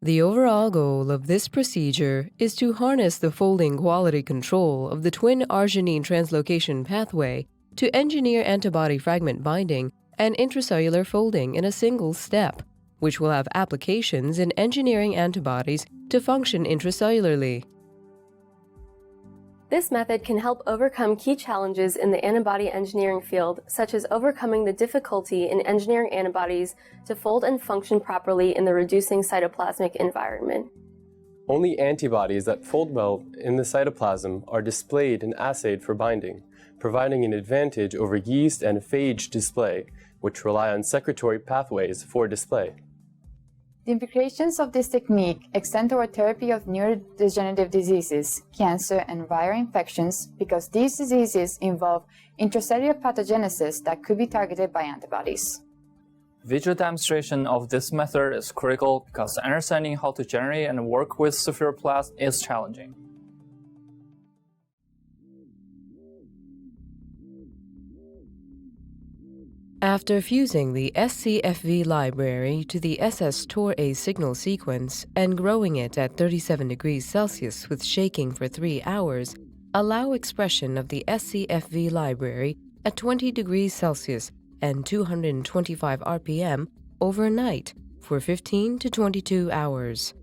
The overall goal of this procedure is to harness the folding quality control of the twin-arginine translocation pathway to engineer antibody fragment binding and intracellular folding in a single step, which will have applications in engineering antibodies to function intracellularly. This method can help overcome key challenges in the antibody engineering field, such as overcoming the difficulty in engineering antibodies to fold and function properly in the reducing cytoplasmic environment. Only antibodies that fold well in the cytoplasm are displayed and assayed for binding, providing an advantage over yeast and phage display, which rely on secretory pathways for display. The implications of this technique extend toward therapy of neurodegenerative diseases, cancer, and viral infections because these diseases involve intracellular pathogenesis that could be targeted by antibodies. Visual demonstration of this method is critical because understanding how to generate and work with spheroplasts is challenging. After fusing the scFv library to the SS-TOR-A signal sequence and growing it at 37 degrees Celsius with shaking for 3 hours, allow expression of the scFv library at 20 degrees Celsius and 225 RPM overnight for 15 to 22 hours.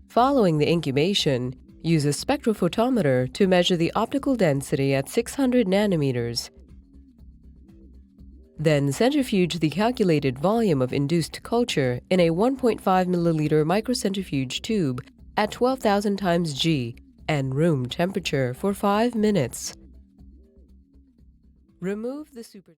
Following the incubation, use a spectrophotometer to measure the optical density at 600 nanometers. Then centrifuge the calculated volume of induced culture in a 1.5 milliliter microcentrifuge tube at 12,000 times G and room temperature for 5 minutes. Remove the super